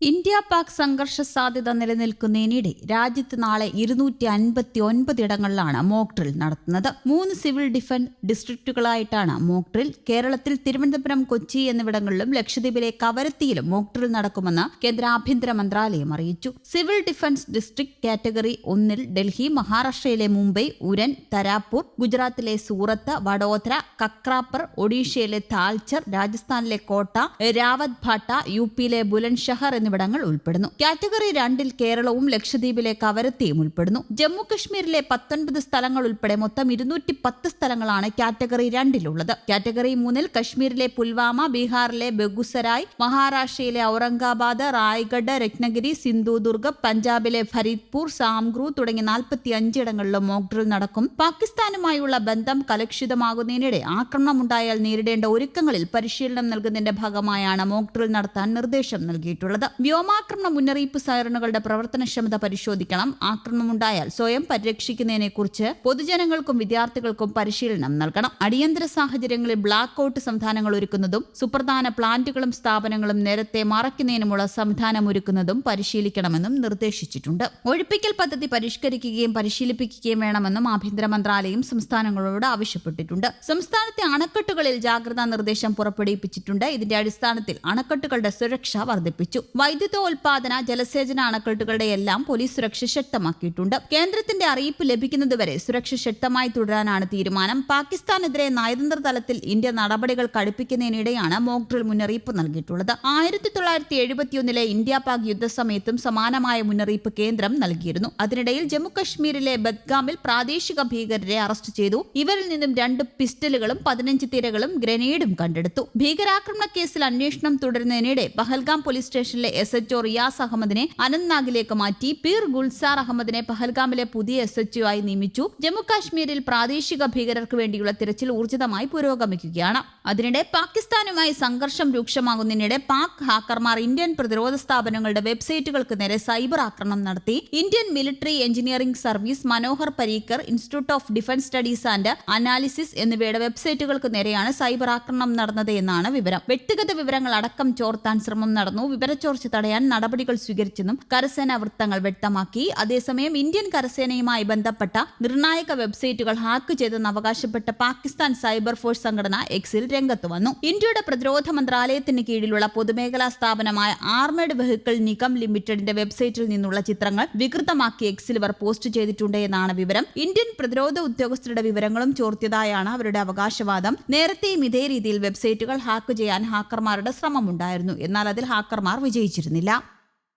India Pak സംഘർഷ സാധ്യത നിലനിൽക്കുന്നതിനിടെ രാജ്യത്ത് നാളെ 259 ഇടങ്ങളിലാണ് മോക്ക് ഡ്രിൽ നടത്തുന്നത്. 3 സിവിൽ ഡിഫൻസ് ഡിസ്ട്രിക്റ്റുകളായിട്ടാണ് മോക്ക് ഡ്രിൽ. കേരളത്തിൽ തിരുവനന്തപുരം, കൊച്ചി എന്നിവിടങ്ങളിലും ലക്ഷദ്വീപിലെ കവരത്തിയിലും മോക്ക് ഡ്രിൽ നടക്കുമെന്ന് കേന്ദ്ര ആഭ്യന്തര മന്ത്രാലയം അറിയിച്ചു. സിവിൽ ഡിഫൻസ് ഡിസ്ട്രിക്ട് കാറ്റഗറി 1-ൽ ഡൽഹി, മഹാരാഷ്ട്രയിലെ മുംബൈ, ഉരൻ, തരാപൂർ, ഗുജറാത്തിലെ സൂറത്ത്, വഡോദര, കക്രാപ്പർ, ഒഡീഷയിലെ താൽച്ചർ, രാജസ്ഥാനിലെ കോട്ട, രാവത് ഭാട്ട, യു.പിയിലെ ബുലന്ദ്ഷഹർ എന്നിവിടങ്ങൾ ഉൾപ്പെടുന്നു. കാറ്റഗറി 2-ൽ കേരളവും ലക്ഷദ്വീപിലെ കവരത്തിയും ഉൾപ്പെടുന്നു. ജമ്മു കശ്മീരിലെ 19 സ്ഥലങ്ങൾ ഉൾപ്പെടെ മൊത്തം 210 സ്ഥലങ്ങളാണ് കാറ്റഗറി 2-ലുള്ളത്. കാറ്റഗറി 3-ൽ കശ്മീരിലെ പുൽവാമ, ബീഹാറിലെ ബെഗുസരായ്, മഹാരാഷ്ട്രയിലെ ഔറംഗാബാദ്, റായ്ഗഡ്, രത്നഗിരി, സിന്ധുദുർഗ്, പഞ്ചാബിലെ ഫരീദ്പൂർ, സാംഗ്രൂ തുടങ്ങി 45 ഇടങ്ങളിലും മോക്ക് ഡ്രിൽ നടക്കും. പാകിസ്ഥാനുമായുള്ള ബന്ധം കലുഷിതമാകുന്നതിനിടെ ആക്രമണമുണ്ടായാൽ നേരിടേണ്ട ഒരുക്കങ്ങളിൽ പരിശീലനം നൽകുന്നതിന്റെ ഭാഗമായാണ് മോക്ക് ഡ്രിൽ നടത്താൻ നിർദ്ദേശം നൽകിയിട്ടുള്ളത്. വ്യോമാക്രമണ മുന്നറിയിപ്പ് സൈറണുകളുടെ പ്രവർത്തനക്ഷമത പരിശോധിക്കണം. ആക്രമണമുണ്ടായാൽ സ്വയം പരിരക്ഷിക്കുന്നതിനെക്കുറിച്ച് പൊതുജനങ്ങൾക്കും വിദ്യാർത്ഥികൾക്കും പരിശീലനം നൽകണം. അടിയന്തര സാഹചര്യങ്ങളിൽ ബ്ലാക്ക് ഔട്ട് സംവിധാനങ്ങൾ ഒരുക്കുന്നതും സുപ്രധാന പ്ലാന്റുകളും സ്ഥാപനങ്ങളും നേരത്തെ മറയ്ക്കുന്നതിനുമുള്ള സംവിധാനം ഒരുക്കുന്നതും പരിശീലിക്കണമെന്നും നിർദ്ദേശിച്ചിട്ടുണ്ട്. ഒഴിപ്പിക്കൽ പദ്ധതി പരിഷ്കരിക്കുകയും പരിശീലിപ്പിക്കുകയും വേണമെന്നും ആഭ്യന്തര മന്ത്രാലയം സംസ്ഥാനങ്ങളോട് ആവശ്യപ്പെട്ടിട്ടുണ്ട്. സംസ്ഥാനത്തെ അണക്കെട്ടുകളിൽ ജാഗ്രതാ നിർദ്ദേശം പുറപ്പെടുവിപ്പിച്ചിട്ടുണ്ട്. ഇതിന്റെ അടിസ്ഥാനത്തിൽ അണക്കെട്ടുകളുടെ സുരക്ഷ വർദ്ധിപ്പിച്ചു. വൈദ്യുതോൽപാദന, ജലസേചന അണക്കെട്ടുകളുടെ എല്ലാം പോലീസ് സുരക്ഷ ശക്തമാക്കിയിട്ടുണ്ട്. കേന്ദ്രത്തിന്റെ അറിയിപ്പ് ലഭിക്കുന്നതുവരെ സുരക്ഷ ശക്തമായി തുടരാനാണ് തീരുമാനം. പാകിസ്ഥാനെതിരെ നയതന്ത്ര തലത്തിൽ ഇന്ത്യ നടപടികൾ കടുപ്പിക്കുന്നതിനിടെയാണ് മോക്ക് ഡ്രിൽ മുന്നറിയിപ്പ് നൽകിയിട്ടുള്ളത്. 1971-ലെ ഇന്ത്യ പാക് യുദ്ധസമയത്തും സമാനമായ മുന്നറിയിപ്പ് കേന്ദ്രം നൽകിയിരുന്നു. അതിനിടയിൽ ജമ്മുകശ്മീരിലെ ബദ്ഗാമിൽ പ്രാദേശിക ഭീകരരെ അറസ്റ്റ് ചെയ്തു. ഇവരിൽ നിന്നും 2 പിസ്റ്റലുകളും 15 തിരകളും ഗ്രനേഡും കണ്ടെടുത്തു. ഭീകരാക്രമണ കേസിൽ അന്വേഷണം തുടരുന്നതിനിടെ പഹൽഗാം പോലീസ് സ്റ്റേഷനിലെ SHO റിയാസ് അഹമ്മദിനെ അനന്ത്നാഗിലേക്ക് മാറ്റി. പീർ ഗുൽസാർ അഹമ്മദിനെ പഹൽഗാമിലെ പുതിയ SHO ആയി നിയമിച്ചു. ജമ്മുകാശ്മീരിൽ പ്രാദേശിക ഭീകരർക്ക് വേണ്ടിയുള്ള തിരച്ചിൽ ഊർജിതമായി പുരോഗമിക്കുകയാണ്. അതിനിടെ പാകിസ്ഥാനുമായി സംഘർഷം രൂക്ഷമാകുന്നതിനിടെ പാക് ഹാക്കർമാർ ഇന്ത്യൻ പ്രതിരോധ സ്ഥാപനങ്ങളുടെ വെബ്സൈറ്റുകൾക്ക് നേരെ സൈബർ ആക്രമണം നടത്തി. Indian military engineering service, Manohar Parrikar institute of defence studies and analysis എന്നിവയുടെ വെബ്സൈറ്റുകൾക്ക് നേരെയാണ് സൈബർ ആക്രമണം നടന്നത് എന്നാണ് വിവരം. വ്യക്തിഗത വിവരങ്ങൾ അടക്കം ചോർത്താൻ ശ്രമം നടന്നു. വിവരച്ചോർച്ച തടയാൻ നടപടികൾ സ്വീകരിച്ചെന്നും കരസേനാ വൃത്തങ്ങൾ വ്യക്തമാക്കി. അതേസമയം ഇന്ത്യൻ കരസേനയുമായി ബന്ധപ്പെട്ട നിർണായക വെബ്സൈറ്റുകൾ ഹാക്ക് ചെയ്തെന്ന് അവകാശപ്പെട്ട പാകിസ്ഥാൻ സൈബർ ഫോഴ്സ് സംഘടന എക്സിൽ രംഗത്ത് വന്നു. ഇന്ത്യയുടെ പ്രതിരോധ മന്ത്രാലയത്തിന് കീഴിലുള്ള പൊതുമേഖലാ സ്ഥാപനമായ ആർമേഡ് വെഹിക്കിൾ നിഗം ലിമിറ്റഡിന്റെ വെബ്സൈറ്റിൽ നിന്നുള്ള ചിത്രങ്ങൾ വികൃതമാക്കി എക്സിൽ ഇവർ പോസ്റ്റ് ചെയ്തിട്ടുണ്ട് എന്നാണ് വിവരം. ഇന്ത്യൻ പ്രതിരോധ ഉദ്യോഗസ്ഥരുടെ വിവരങ്ങളും ചോർത്തിയതായാണ് അവരുടെ അവകാശവാദം. നേരത്തെയും ഇതേ രീതിയിൽ വെബ്സൈറ്റുകൾ ഹാക്ക് ചെയ്യാൻ ഹാക്കർമാരുടെ ശ്രമമുണ്ടായിരുന്നു. എന്നാൽ അതിൽ ഹാക്കർമാർ വിജയിച്ചിരുന്നില്ല.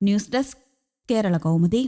News desk, Kerala Kaumudi.